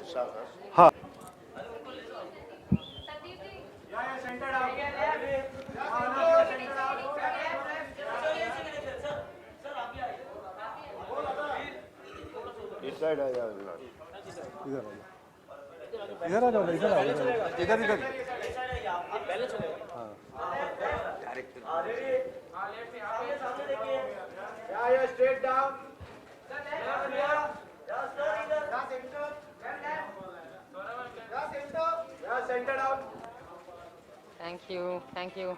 हाँ, इस साइड आ जाओ। इधर आ जाओ, इधर आओ, इधर इधर। Thank you, thank you.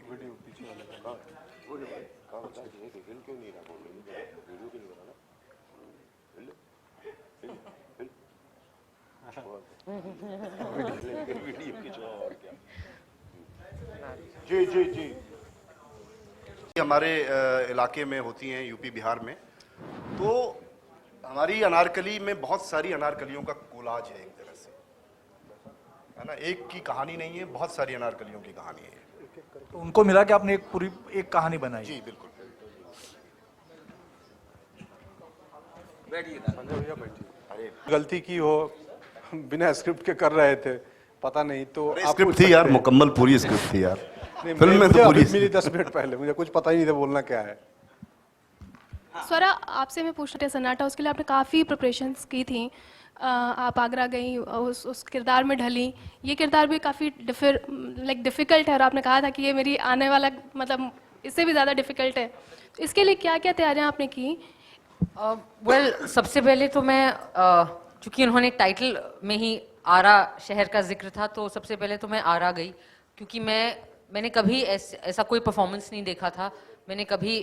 Video पीछे वाले का। हिल क्यों नहीं रहा? वीडियो के लिए बना ना। वीडियो खिंचवाओ और क्या। जी जी जी। हमारे इलाके में होती हैं, यूपी बिहार में, तो हमारी अनारकली में बहुत सारी अनारकलियों का कोलाज है एक तरह से, है ना। एक की कहानी नहीं है, बहुत सारी अनारकलियों की कहानी है। तो उनको मिला कि आपने एक पूरी एक कहानी बनाई। जी बिल्कुल। संजय भैया बैठिए। अरे गलती की हो, बिना स्क्रिप्ट के कर रहे थे, पता नहीं तो आप स्क्रिप्ट थी यार, मुकम्मल पूरी स्क्रिप्ट थी यार। फिल्म में तो पूरी मिली 10 मिनट पहले, मुझे कुछ पता ही नहीं था बोलना क्या है। स्वरा, आपसे मैं पूछना था, सन्नाटा उसके लिए आपने काफ़ी प्रिपरेशंस की थी। आप आगरा गई, उस किरदार में ढली। ये किरदार भी काफ़ी डिफ़िकल्ट है और आपने कहा था कि ये मेरी आने वाला मतलब इससे भी ज़्यादा डिफ़िकल्ट है। तो इसके लिए क्या क्या तैयारियां आपने की? सबसे पहले तो मैं चूंकि उन्होंने टाइटल में ही आरा शहर का जिक्र था, तो सबसे पहले तो मैं आरा गई, क्योंकि मैंने कभी ऐसा कोई परफॉर्मेंस नहीं देखा था। मैंने कभी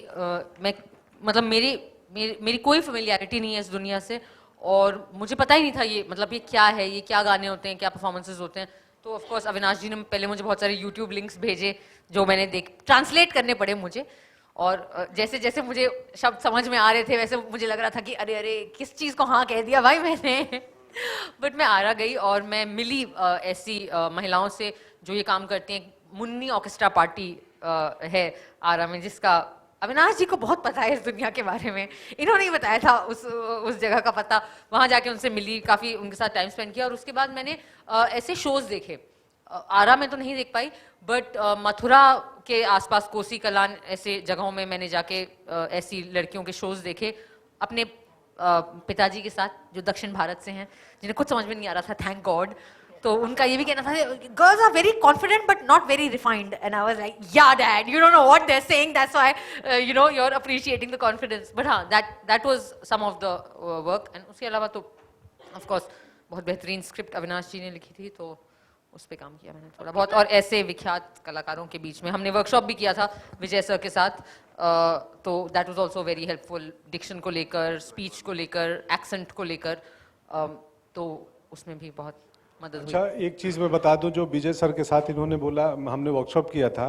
मतलब मेरी कोई फेमिलियरिटी नहीं है इस दुनिया से, और मुझे पता ही नहीं था ये मतलब ये क्या है, ये क्या गाने होते हैं, क्या परफॉर्मेंसेस होते हैं। तो ऑफ कोर्स अविनाश जी ने पहले मुझे बहुत सारे यूट्यूब लिंक्स भेजे, जो मैंने ट्रांसलेट करने पड़े मुझे। और जैसे जैसे मुझे शब्द समझ में आ रहे थे, वैसे मुझे लग रहा था कि अरे अरे किस चीज़ को हाँ कह दिया भाई मैंने। बट मैं आरा गई और मैं मिली ऐसी महिलाओं से जो ये काम करती हैं। मुन्नी ऑर्केस्ट्रा पार्टी है आरा में, जिसका अविनाश जी को बहुत पता है इस दुनिया के बारे में। इन्होंने ही बताया था उस जगह का पता। वहाँ जाके उनसे मिली, काफ़ी उनके साथ टाइम स्पेंड किया, और उसके बाद मैंने ऐसे शोज़ देखे। आरा में तो नहीं देख पाई, बट मथुरा के आसपास कोसी कलान ऐसे जगहों में मैंने जाके ऐसी लड़कियों के शोज़ देखे अपने पिताजी के साथ, जो दक्षिण भारत से हैं, जिन्हें कुछ समझ में नहीं आ रहा था, थैंक गॉड। तो उनका ये भी कहना था, girls are very confident but not very refined, and I was like yeah dad, you don't know what they are saying, that's why you know you are appreciating the confidence. But हाँ, that was some of the work. And उसके अलावा तो of course बहुत बेहतरीन script Avinash जी ने लिखी थी, तो उस पर काम किया मैंने थोड़ा बहुत। और ऐसे विख्यात कलाकारों के बीच में हमने वर्कशॉप भी किया था विजय सर के साथ, तो that was also very helpful, diction को लेकर, स्पीच को लेकर, एक्सेंट को लेकर, तो उसमें भी बहुत मदद हुई। अच्छा, एक चीज़ मैं बता दूं, जो विजय सर के साथ इन्होंने बोला, हमने वर्कशॉप किया था,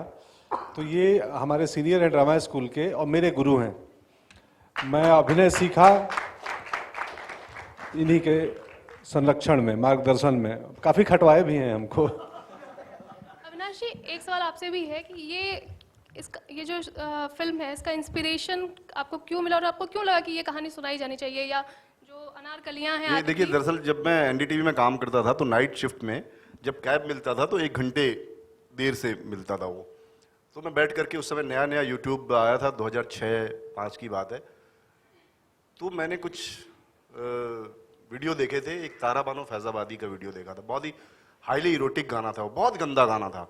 तो ये हमारे सीनियर हैं ड्रामा स्कूल के और मेरे गुरु हैं। मैं अभिनय सीखा इन्हीं के संरक्षण में, मार्गदर्शन में। काफ़ी खटवाए भी हैं हमको। अविनाश जी, एक सवाल आपसे भी है कि ये जो फिल्म है, इसका इंस्पिरेशन आपको क्यों मिला और आपको क्यों लगा कि ये कहानी सुनाई जानी चाहिए, या जो अनारकलियां हैं? ये देखिए, दरअसल जब मैं एनडीटीवी में काम करता था, तो नाइट शिफ्ट में जब कैब मिलता था तो 1 घंटे देर से मिलता था वो। तो मैं बैठ करके, उस समय नया नया यूट्यूब आया था, 2006-05 की बात है, तो मैंने कुछ वीडियो देखे थे। एक तारा बानो फैजाबादी का वीडियो देखा था, बहुत ही हाईली इरोटिक गाना था वो, बहुत गंदा गाना था।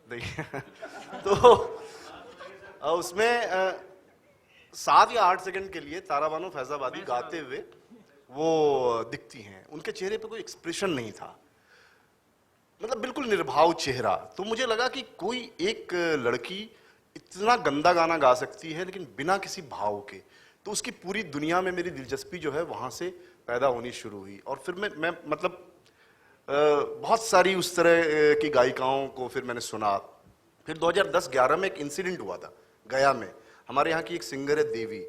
देखिए तो उसमें 7 या 8 सेकंड के लिए तारा बानो फैजाबादी गाते हुए वो दिखती हैं। उनके चेहरे पे कोई एक्सप्रेशन नहीं था, मतलब बिल्कुल निर्भाव चेहरा। तो मुझे लगा कि कोई एक लड़की इतना गंदा गाना गा सकती है लेकिन बिना किसी भाव के, तो उसकी पूरी दुनिया में मेरी दिलचस्पी जो है वहाँ से पैदा होनी शुरू हुई। और फिर मैं मतलब बहुत सारी उस तरह की गायिकाओं को फिर मैंने सुना। फिर 2010-11 में एक इंसिडेंट हुआ था गया में। हमारे यहाँ की एक सिंगर है देवी,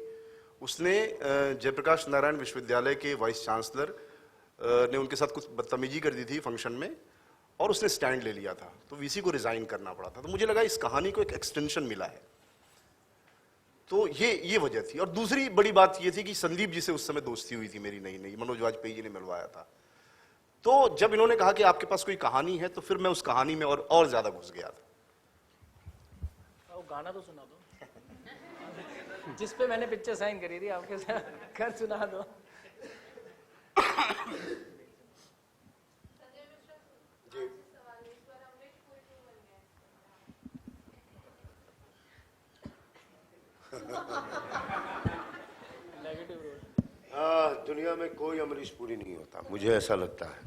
उसने जयप्रकाश नारायण विश्वविद्यालय के वाइस चांसलर ने उनके साथ कुछ बदतमीजी कर दी थी फंक्शन में, और उसने स्टैंड ले लिया था, तो वीसी को रिजाइन करना पड़ा था। तो मुझे लगा इस कहानी को एक एक्सटेंशन मिला है, तो ये वजह थी। और दूसरी बड़ी बात ये थी कि संदीप जी से उस समय दोस्ती हुई थी मेरी, नई नई, मनोज वाजपेयी जी ने मिलवाया था। तो जब इन्होंने कहा कि आपके पास कोई कहानी है, तो फिर मैं उस कहानी में और ज्यादा घुस गया था। वो गाना तो सुना दो जिस पे मैंने पिक्चर साइन करी थी आपके साथ, कर सुना दो। दुनिया में कोई अमरीश पुरी नहीं होता, मुझे ऐसा लगता है।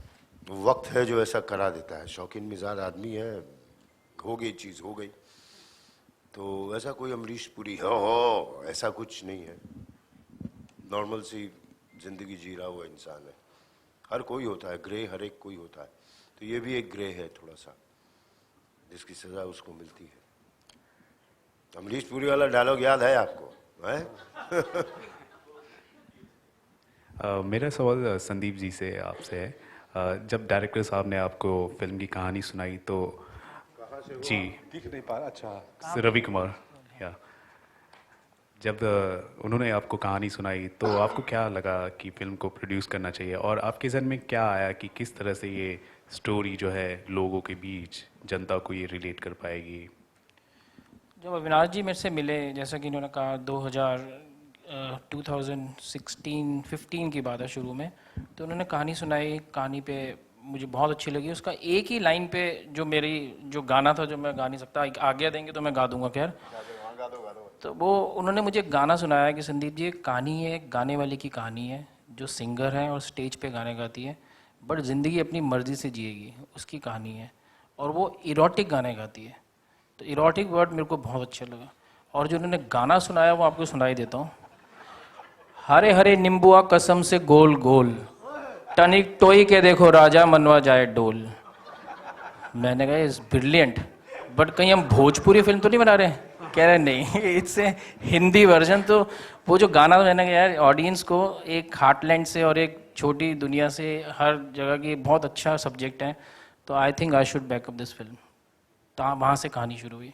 वक्त है जो ऐसा करा देता है। शौकीन मिजाज आदमी है, हो गई चीज हो गई, तो ऐसा कोई अमरीश पुरी हो ऐसा कुछ नहीं है। नॉर्मल सी जिंदगी जी रहा हुआ इंसान है। हर कोई होता है ग्रे, हर एक कोई होता है, तो ये भी एक ग्रे है थोड़ा सा, जिसकी सजा उसको मिलती है। अमरीश पुरी वाला डायलॉग याद है आपको? है? मेरा सवाल संदीप जी से आपसे है। जब डायरेक्टर साहब ने आपको फिल्म की कहानी सुनाई तो जी दिख नहीं पा रहा, अच्छा रवि कुमार, या जब उन्होंने आपको कहानी सुनाई तो आपको क्या लगा कि फिल्म को प्रोड्यूस करना चाहिए, और आपके जहन में क्या आया कि किस तरह से ये स्टोरी जो है लोगों के बीच, जनता को ये रिलेट कर पाएगी? जब अविनाश जी मेरे से मिले, जैसा कि इन्होंने कहा 2016-15 की बात है शुरू में, तो उन्होंने कहानी सुनाई। कहानी पे मुझे बहुत अच्छी लगी। उसका एक ही लाइन पे जो गाना था, जो मैं गा नहीं सकता, आज्ञा देंगे तो मैं गा दूंगा, खैर। तो वो उन्होंने मुझे गाना सुनाया कि संदीप जी एक कहानी है, एक गाने वाले की कहानी है जो सिंगर है और स्टेज पे गाने गाती है, बट ज़िंदगी अपनी मर्जी से जिएगी, उसकी कहानी है। और वो इरोटिक गाने गाती है, तो इरोटिक वर्ड मेरे को बहुत अच्छा लगा। और जो उन्होंने गाना सुनाया वो आपको सुनाई देता हूँ। हरे हरे नींबुआ कसम से गोल गोल, टनिक टोई के देखो राजा मनवा जाए डोल। मैंने कहा इट्स ब्रिलियंट, बट कहीं हम भोजपुरी फिल्म तो नहीं बना रहे? कह रहे नहीं, इट्स ए हिंदी वर्जन। तो वो जो गाना, मैंने कहा यार ऑडियंस को एक हार्टलैंड से और एक छोटी दुनिया से, हर जगह की बहुत अच्छा सब्जेक्ट है, तो I think I should backup this film. तो वहाँ से कहानी शुरू हुई।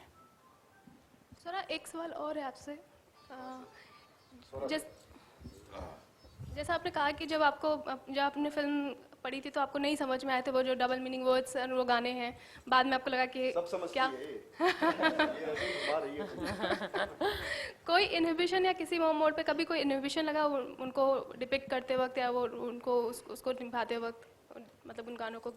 सर एक सवाल और है आपसे। जैसा आपने कहा कि जब आपने फिल्म पढ़ी थी तो आपको नहीं समझ में आए थे वो जो डबल मीनिंग वर्ड्स वो गाने हैं, बाद में आपको लगा कि क्या कोई इनहिबिशन या किसी मोड पे कभी कोई इनहिबिशन लगा उनको डिपिक्ट करते वक्त, या वो उनको उसको निभाते वक्त, मतलब उन गानों को?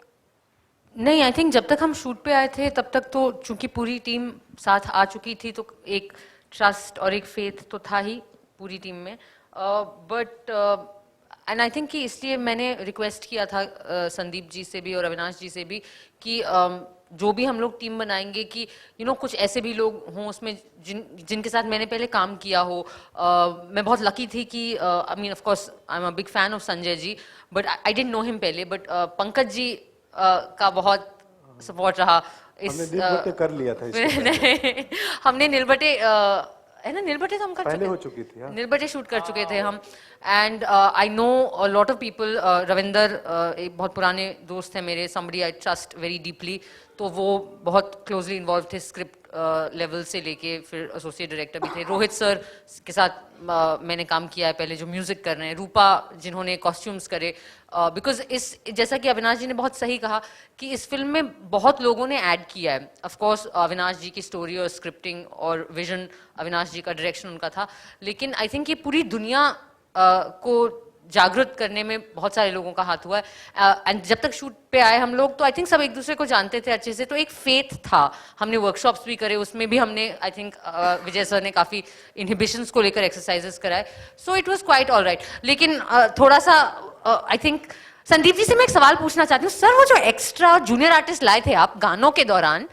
नहीं, आई थिंक जब तक हम शूट पे आए थे तब तक तो चूंकि पूरी टीम साथ आ चुकी थी, तो एक ट्रस्ट और एक फेथ तो था ही पूरी टीम में। बट एंड आई थिंक कि इसलिए मैंने रिक्वेस्ट किया था संदीप जी से भी और अविनाश जी से भी कि जो भी हम लोग टीम बनाएंगे कि कुछ ऐसे भी लोग हों उसमें जिनके साथ मैंने पहले काम किया हो। मैं बहुत लकी थी कि I mean of course I am a big fan of Sanjay ji, but I didn't know him पहले, बट पंकज जी का बहुत सपोर्ट रहा। हमने नीलबटे कर लिया था इससे हमने नीलबटे है ना, नीलबटे तो हम कर पहले चुके हो चुकी थी। हाँ? नीलबटे शूट कर चुके थे हम। And I know a lot of people. Ravinder एक बहुत पुराने दोस्त है मेरे, somebody I trust very deeply, तो वो बहुत क्लोजली इन्वॉल्व थे स्क्रिप्ट लेवल से लेके, फिर एसोसिएट डायरेक्टर भी थे। रोहित सर के साथ मैंने काम किया है पहले, जो म्यूजिक कर रहे हैं, रूपा जिन्होंने कॉस्ट्यूम्स करे, बिकॉज जैसा कि अविनाश जी ने बहुत सही कहा कि इस फिल्म में बहुत लोगों ने ऐड किया है। ऑफ कोर्स अविनाश जी की स्टोरी और स्क्रिप्टिंग और विजन, अविनाश जी का डायरेक्शन उनका था, लेकिन आई थिंक ये पूरी दुनिया को जागृत करने में बहुत सारे लोगों का हाथ हुआ है। एंड जब तक शूट पे आए हम लोग, तो आई थिंक सब एक दूसरे को जानते थे अच्छे से, तो एक फेथ था। हमने वर्कशॉप्स भी करे, उसमें भी हमने आई थिंक विजय सर ने काफ़ी इनहिबिशंस को लेकर एक्सरसाइजेस कराए, so it was quite all right. लेकिन थोड़ा सा आई थिंक संदीप जी से मैं एक सवाल पूछना चाहती हूँ। सर वो जो एक्स्ट्रा जूनियर आर्टिस्ट लाए थे आप गानों के दौरान,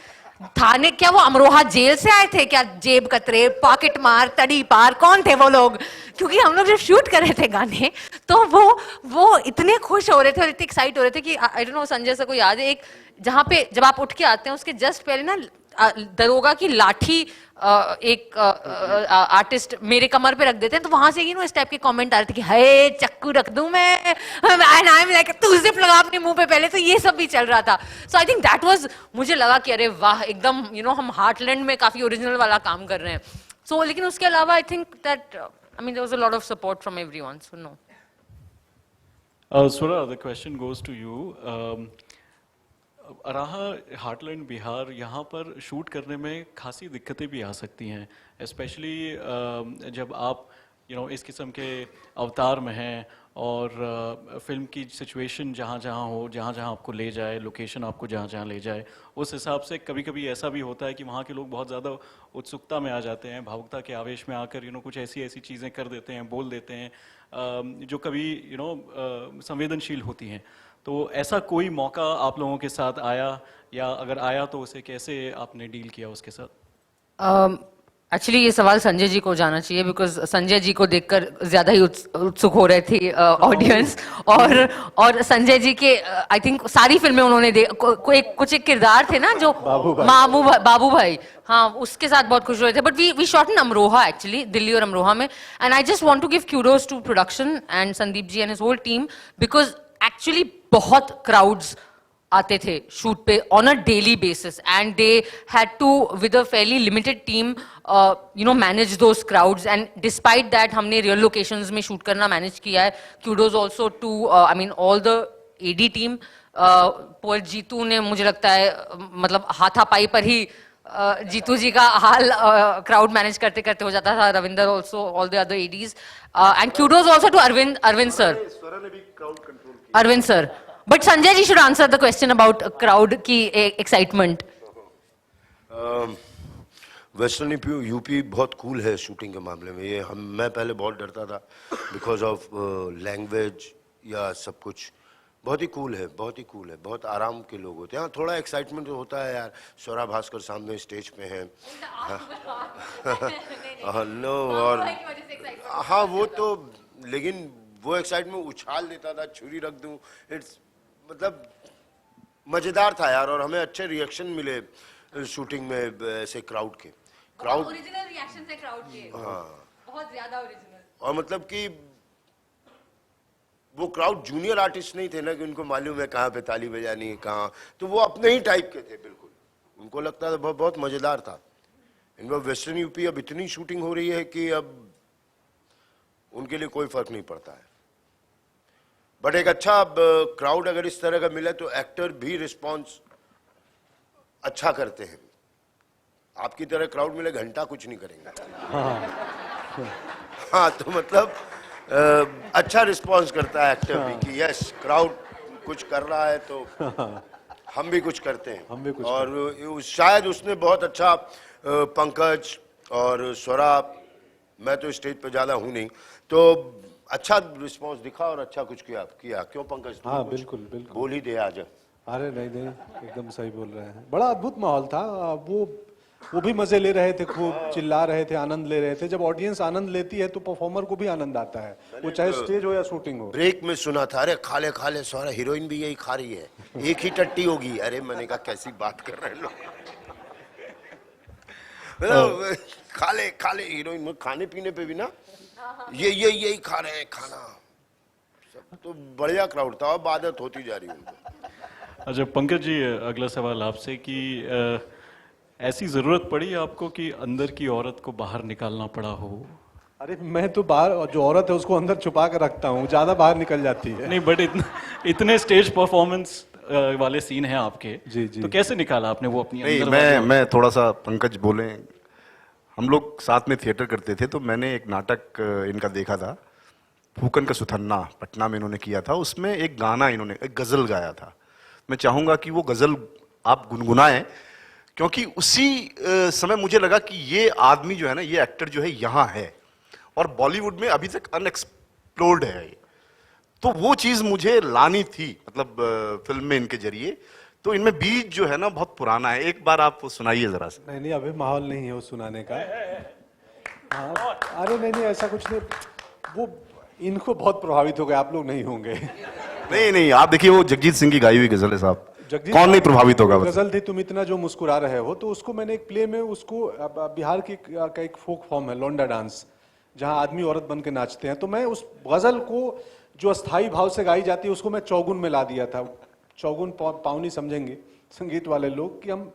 थाने, क्या वो अमरोहा जेल से आए थे क्या? जेब कतरे, पॉकेट मार, तड़ी पार, कौन थे वो लोग? क्योंकि हम लोग जब शूट कर रहे थे गाने तो वो इतने खुश हो रहे थे और इतने एक्साइट हो रहे थे कि I don't know, Sanjay sir को याद है एक जहाँ पे जब आप उठ के आते हैं उसके जस्ट पहले ना दरोगा की लाठी एक आर्टिस्ट मेरे कमर पे रख देते हैं, तो वहां से इस टाइप के कमेंट आ रहे थे कि हाय चक्कू रख दूं मैं, एंड आई एम लाइक तू जिप लगा अपने मुंह पे पहले, तो ये सब भी चल रहा था. सो आई थिंक दैट वाज, मुझे लगा कि अरे वाह एकदम हम हार्टलैंड में काफी ओरिजिनल वाला काम कर रहे हैं. सो लेकिन उसके अलावा I think that I mean there was a lot of support from everyone. So no. Swara, the question goes to you. Arrah, heartland, Bihar, यहाँ पर शूट करने में खासी दिक्कतें भी आ सकती हैं, स्पेशली जब आप इस किस्म के अवतार में हैं और फिल्म की सिचुएशन जहाँ जहाँ हो, जहाँ जहाँ आपको ले जाए, लोकेशन आपको जहाँ जहाँ ले जाए, उस हिसाब से कभी कभी ऐसा भी होता है कि वहाँ के लोग बहुत ज़्यादा उत्सुकता में आ जाते हैं, भावुकता के आवेश में आकर कुछ ऐसी ऐसी चीज़ें कर देते हैं, बोल देते हैं जो कभी संवेदनशील होती हैं. तो ऐसा कोई मौका आप लोगों के साथ आया, या अगर आया तो उसे कैसे आपने डील किया उसके साथ? एक्चुअली ये सवाल संजय जी को जाना चाहिए, बिकॉज संजय जी को देखकर ज्यादा ही उत्सुक हो रहे थे ऑडियंस. और संजय जी के आई थिंक सारी फिल्में उन्होंने कुछ एक किरदार थे ना जो बाबू भाई, हाँ उसके साथ बहुत खुश हुए थे. But we shot in Amroha actually, Delhi और अमरोहा में. And I just want to give kudos to production and Sandeep ji and his whole team, because actually बहुत क्राउड्स आते थे शूट पे on a daily basis, and they had to with a fairly limited team manage those crowds. And despite that हमने real locations में shoot करना manage किया है. Kudos also to I mean all the AD team. Poet Jitu ने, मुझे लगता है मतलब हाथापाई पर ही जीतू जी का हाल क्राउड मैनेज करते करते हो जाता था. Ravinder also, all the other ADs, and kudos also to Arvind sir. Arvind sir. But Sanjay ji should answer the question about crowd की excitement. वेस्टर्न यूपी बहुत कूल है शूटिंग के मामले में. मैं पहले बहुत डरता था बिकॉज ऑफ लैंग्वेज या सब कुछ. बहुत ही कूल है, बहुत ही कूल है, बहुत आराम के लोग होते हैं. हाँ थोड़ा एक्साइटमेंट होता है यार, स्वरा भास्कर सामने स्टेज पे हैं. नो, और हाँ वो तो, लेकिन वो एक्साइटमेंट उछाल देता था, छुरी रख दूं, इट्स मतलब मजेदार था यार. और हमें अच्छे रिएक्शन मिले शूटिंग में ऐसे क्राउड के. क्राउड ओरिजिनल रिएक्शन थे क्राउड के. हाँ बहुत ज्यादा ओरिजिनल. और मतलब कि वो क्राउड जूनियर आर्टिस्ट नहीं थे ना कि उनको मालूम है कहाँ पे ताली बजानी है कहाँ, तो वो अपने ही टाइप के थे बिल्कुल. उनको लगता था बहुत बहुत मजेदार था. इनका वेस्टर्न यूपी अब इतनी शूटिंग हो रही है कि अब उनके लिए कोई फर्क नहीं पड़ता है. बट एक अच्छा क्राउड अगर इस तरह का मिले तो एक्टर भी रिस्पॉन्स अच्छा करते हैं. आपकी तरह क्राउड मिले घंटा कुछ नहीं करेंगे. हाँ तो मतलब अच्छा रिस्पॉन्स करता है एक्टर भी कि यस क्राउड कुछ कर रहा है तो हम भी कुछ करते हैं. हम भी कुछ और शायद उसने बहुत अच्छा पंकज और स्वरा, मैं तो स्टेज पे ज्यादा हूं नहीं, तो अच्छा रिस्पांस दिखा और अच्छा कुछ किया. क्यों पंकज? हाँ बिल्कुल बिल्कुल, बोल ही दे आज. अरे नहीं एकदम सही बोल रहे हैं. बड़ा अद्भुत माहौल था. वो भी मजे ले रहे थे, खूब चिल्ला रहे थे, आनंद ले रहे थे. जब ऑडियंस आनंद लेती है तो परफॉर्मर को भी आनंद आता है, वो चाहे स्टेज हो या शूटिंग हो. ब्रेक में सुना था, अरे खा ले सारा हीरोइन भी यही खा रही है, एक ही टट्टी होगी. अरे मैंने कहा कैसी बात कर रहे हैं लोग. खा ले हीरोइन. खाने पीने पे भी ना यही खा रहे हैं खाना. सब तो बढ़िया क्राउड था, अब आदत होती जा रही है. अच्छा पंकज जी, अगला सवाल आपसे कि ऐसी जरूरत पड़ी आपको कि अंदर की औरत को बाहर निकालना पड़ा हो? अरे मैं तो बाहर, जो औरत है उसको अंदर छुपा कर रखता हूँ, ज्यादा बाहर निकल जाती है. नहीं बट इतने स्टेज परफॉर्मेंस वाले सीन हैं आपके, जी. तो कैसे निकाला आपने वो अपनी नहीं, अंदर मैं थोड़ा सा, पंकज बोले, हम लोग साथ में थिएटर करते थे तो मैंने एक नाटक इनका देखा था, फूकन का सुथन्ना, पटना में इन्होंने किया था. उसमें एक गाना इन्होंने, एक गजल गाया था. मैं चाहूंगा कि वो गजल आप गुनगुनाएं, क्योंकि उसी समय मुझे लगा कि ये आदमी जो है ना, ये एक्टर जो है यहाँ है और बॉलीवुड में अभी तक अनएक्सप्लोर्ड है ये. तो वो चीज मुझे लानी थी, मतलब फिल्म में इनके जरिए. तो इनमें बीज जो है ना बहुत पुराना है. एक बार आप सुनाइए जरा सा. नहीं अभी माहौल नहीं है वो सुनाने का. हाँ, अरे नहीं ऐसा कुछ नहीं. वो इनको बहुत प्रभावित हो गए, आप लोग नहीं होंगे. नहीं आप देखिए, वो जगजीत सिंह की गाई हुई गजल है साहब. जगदीश कौन नहीं प्रभावित होगा बस। गजल थी तुम इतना जो मुस्कुरा रहे हो, तो उसको मैंने एक प्ले में उसको बिहार की का एक फोक फॉर्म है लौंडा डांस, जहां आदमी औरत बन के नाचते हैं, तो मैं उस गजल को जो अस्थाई भाव से गाई जाती है उसको मैं चौगुन में ला दिया था। चौगुन पावनी समझेंगे संगीत वाले लोग कि हम,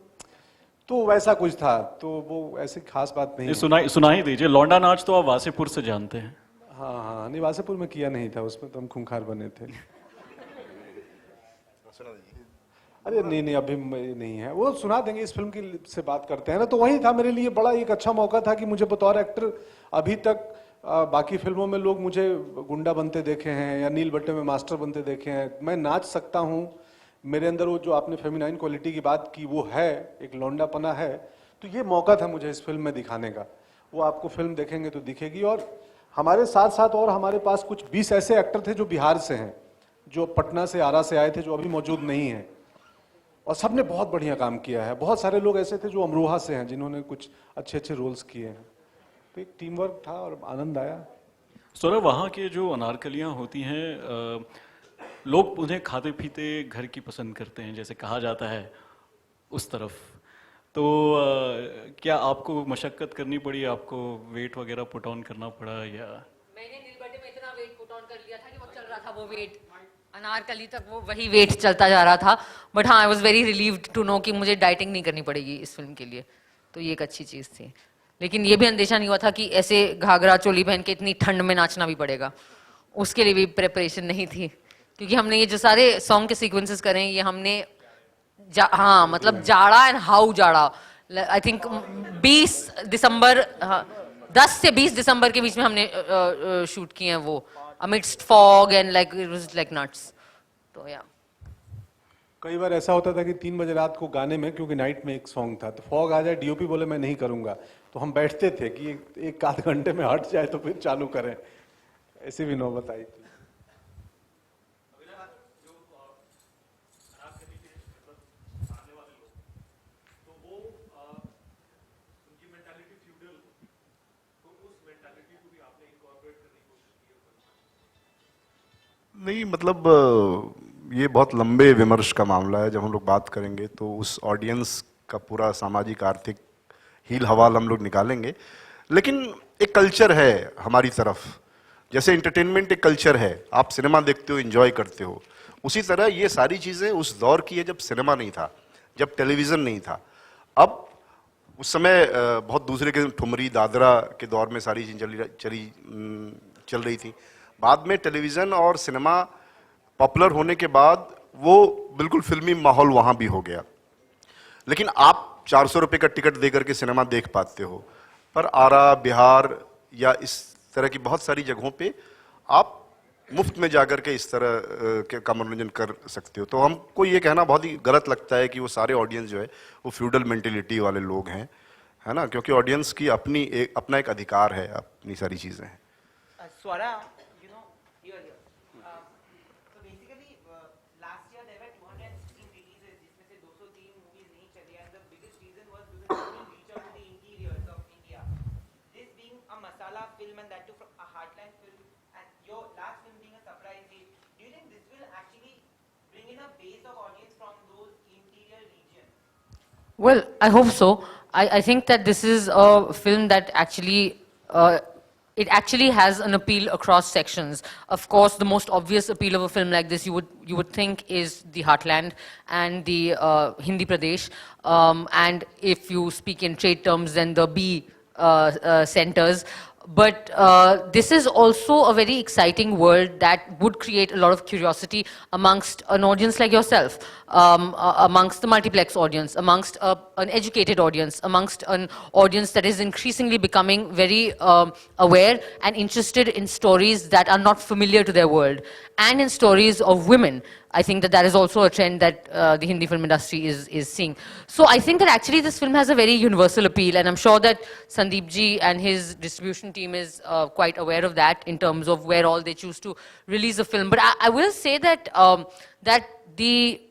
तो वैसा कुछ था, तो वो ऐसी खास बात नहीं है। सुनाई दीजिए। लौंडा नाच तो आप वासेपुर से जानते हैं। हाँ हाँ, नहीं वासेपुर में किया नहीं था, उसमें तो हम खूंखार बने थे। अरे नहीं नहीं, अभी नहीं है, वो सुना देंगे। इस फिल्म की से बात करते हैं ना, तो वही था मेरे लिए बड़ा एक अच्छा मौका था कि मुझे बतौर एक्टर, अभी तक बाकी फिल्मों में लोग मुझे गुंडा बनते देखे हैं या नील बट्टे में मास्टर बनते देखे हैं, मैं नाच सकता हूँ, मेरे अंदर वो जो आपने फेमिनाइन क्वालिटी की बात की वो है, एक लौंडापना है, तो ये मौका था मुझे इस फिल्म में दिखाने का। वो आपको फिल्म देखेंगे तो दिखेगी। और हमारे साथ साथ और हमारे पास कुछ 20 ऐसे एक्टर थे जो बिहार से हैं, जो पटना से, आरा से आए थे, जो अभी मौजूद नहीं हैं, और सबने बहुत बढ़िया काम किया है। बहुत सारे लोग ऐसे थे जो अमरोहा से हैं, जिन्होंने कुछ अच्छे अच्छे रोल्स किए हैं। तो एक टीम वर्क था और आनंद आया। सौरभ, वहाँ के जो अनारकलियाँ होती हैं, लोग उन्हें खाते पीते घर की पसंद करते हैं, जैसे कहा जाता है उस तरफ। तो क्या आपको मशक्क़त करनी पड़ी, आपको वेट वगैरह पुट ऑन करना पड़ा या? मैंने नीलबट्टे में इतना वेट पुट ऑन कर लिया था कि वो चल रहा था, वो वेट अनारकली तक वो वही वेट चलता जा रहा था। बट हाँ, I was very relieved to know कि मुझे डाइटिंग नहीं करनी पड़ेगी इस फिल्म के लिए, तो ये एक अच्छी चीज़ थी। लेकिन ये भी अंदेशा नहीं हुआ था कि ऐसे घाघरा चोली पहन के इतनी ठंड में नाचना भी पड़ेगा, उसके लिए भी प्रिपरेशन नहीं थी। क्योंकि हमने ये जो सारे सॉन्ग के सीक्वेंसेस करें, ये हमने हाँ मतलब जाड़ा एंड हाउ जाड़ा, आई थिंक 20 दिसंबर, हाँ 10 से 20 दिसंबर के बीच में हमने शूट किए हैं वो, amidst fog and like it was like nuts, तो या कई बार ऐसा होता था कि 3 बजे रात को गाने में, क्योंकि नाइट में एक सॉन्ग था, तो फॉग आ जाए, डीओपी बोले मैं नहीं करूंगा, तो हम बैठते थे कि एक आध घंटे में हट जाए तो फिर चालू करें। ऐसी भी नौबत आई थी। नहीं मतलब ये बहुत लंबे विमर्श का मामला है। जब हम लोग बात करेंगे तो उस ऑडियंस का पूरा सामाजिक आर्थिक हील हवाल हम लोग निकालेंगे। लेकिन एक कल्चर है हमारी तरफ, जैसे एंटरटेनमेंट एक कल्चर है, आप सिनेमा देखते हो, एंजॉय करते हो, उसी तरह ये सारी चीज़ें उस दौर की है जब सिनेमा नहीं था, जब टेलीविज़न नहीं था। अब उस समय बहुत दूसरे के ठुमरी दादरा के दौर में सारी चीज़ें चल रही थी। बाद में टेलीविज़न और सिनेमा पॉपुलर होने के बाद वो बिल्कुल फिल्मी माहौल वहाँ भी हो गया। लेकिन आप 400 रुपये का टिकट दे करके सिनेमा देख पाते हो, पर आरा, बिहार या इस तरह की बहुत सारी जगहों पे आप मुफ्त में जाकर के इस तरह का मनोरंजन कर सकते हो। तो हमको ये कहना बहुत ही गलत लगता है कि वो सारे ऑडियंस जो है वो फ्यूडल मेंटेलिटी वाले लोग हैं, है ना, क्योंकि ऑडियंस की अपना एक अधिकार है, अपनी सारी चीज़ें हैं। Swara, you know, you're here. So basically, last year there were 216 releases, जिसमें से 203 movies नहीं चले, and the biggest reason was because it didn't reach out to the interiors of India. This being a masala film and that too from a heartland film, and your last film being a surprise hit, do you think this will actually bring in a base of audience from those interior regions? well, I hope so. I think that this is a film that actually it actually has an appeal across sections. Of course, the most obvious appeal of a film like this, you would think, is the heartland and the Hindi Pradesh. And if you speak in trade terms, then the B centers. But this is also a very exciting world that would create a lot of curiosity amongst an audience like yourself, amongst the multiplex audience, amongst an educated audience, amongst an audience that is increasingly becoming very aware and interested in stories that are not familiar to their world, and in stories of women. I think that is also a trend that the Hindi film industry is seeing. So I think that actually this film has a very universal appeal, and I'm sure that Sandeep ji and his distribution team is quite aware of that in terms of where all they choose to release a film. But I will say that that the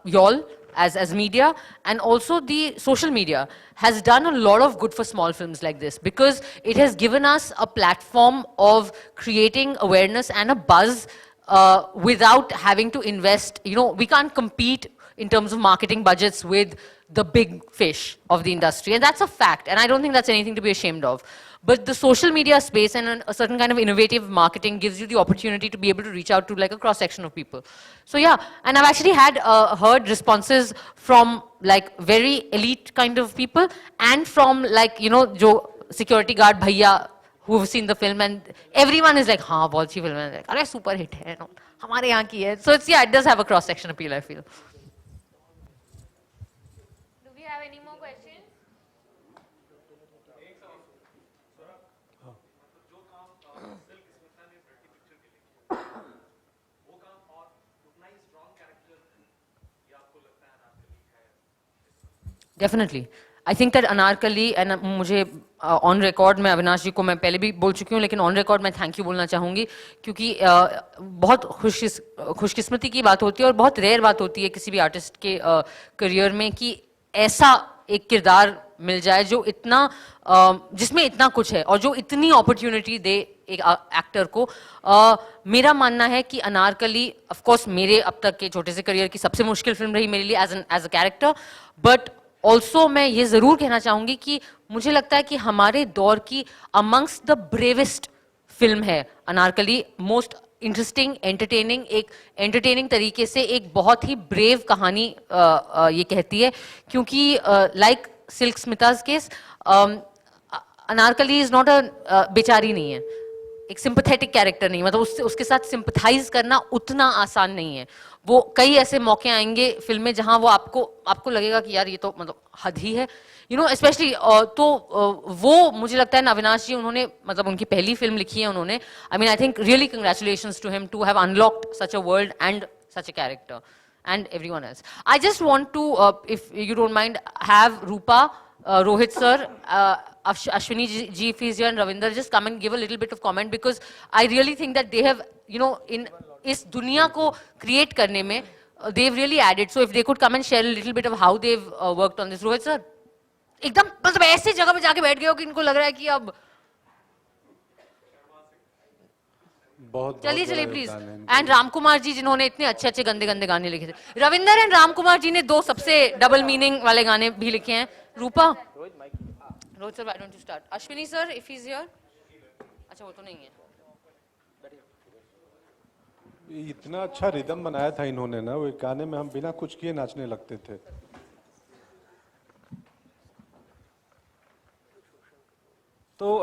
y'all as media and also the social media has done a lot of good for small films like this, because it has given us a platform of creating awareness and a buzz without having to invest. You know, we can't compete in terms of marketing budgets with the big fish of the industry. And that's a fact. And I don't think that's anything to be ashamed of. But the social media space and a certain kind of innovative marketing gives you the opportunity to be able to reach out to like a cross section of people. So yeah, and I've actually had heard responses from like very elite kind of people and from like, you know, jo security guard bhaiya who've seen the film, and everyone is like, हाँ बहुत अच्छी film है, अरे super hit है, no, हमारे यहाँ की है. So it's, yeah, it does have a cross section appeal, I feel. Do we have any more questions? Definitely I think that Anarkali, and मुझे ऑन रिकॉर्ड मैं अविनाश जी को मैं पहले भी बोल चुकी हूँ, लेकिन ऑन रिकॉर्ड मैं थैंक यू बोलना चाहूँगी, क्योंकि बहुत खुशकिस्मती की बात होती है और बहुत रेयर बात होती है किसी भी आर्टिस्ट के करियर में कि ऐसा एक किरदार मिल जाए जो इतना जिसमें इतना कुछ है और जो इतनी अपॉर्चुनिटी दे एक एक्टर को. मेरा मानना है कि अनारकली ऑफ कोर्स मेरे अब तक के छोटे से करियर की सबसे मुश्किल फिल्म रही मेरे लिए as a character, but also मैं ये जरूर कहना चाहूंगी कि मुझे लगता है कि हमारे दौर की अमंग्स द ब्रेवेस्ट फिल्म है अनारकली. मोस्ट इंटरेस्टिंग, एंटरटेनिंग, एक एंटरटेनिंग तरीके से एक बहुत ही ब्रेव कहानी ये कहती है, क्योंकि like Silk Smita's case, Anarkali is not a बेचारी नहीं है, एक सिंपथेटिक कैरेक्टर नहीं, मतलब उसके साथ सिंपथाइज करना उतना आसान नहीं है. वो कई ऐसे मौके आएंगे फिल्म में जहां वो आपको लगेगा कि यार ये तो मतलब हद ही है, यू नो, स्पेशली तो वो मुझे लगता है ना अविनाश जी, उन्होंने मतलब उनकी पहली फिल्म लिखी है उन्होंने. I mean I think really congratulations to him to have unlocked such a world and such a character and everyone else. I just want to, if you don't mind, have Rupa, Rohit sir, Ashwini ji if he's here, and Ravinder just come and give a little bit of comment, because I really think that they have, you know, in इस दुनिया को create करने में they've really added. So if they could come and share a little bit of how they've worked on this. Rohit sir, एकदम मतलब ऐसी जगह पे जाके बैठ गए हो कि इनको लग रहा है कि अब चलिए प्लीज. एंड राम कुमार जी जिन्होंने इतने अच्छे अच्छे गंदे गंदे गाने लिखे थे. रविंदर एंड राम कुमार जी ने 2 सबसे डबल मीनिंग वाले गाने भी लिखे हैं. Rupa, Rohit sir, why don't you start? Ashwini sir if he is here. अच्छा वो तो नहीं है. इतना अच्छा रिदम बनाया था इन्होंने ना, वो गाने में हम बिना कुछ किए नाचने लगते थे. तो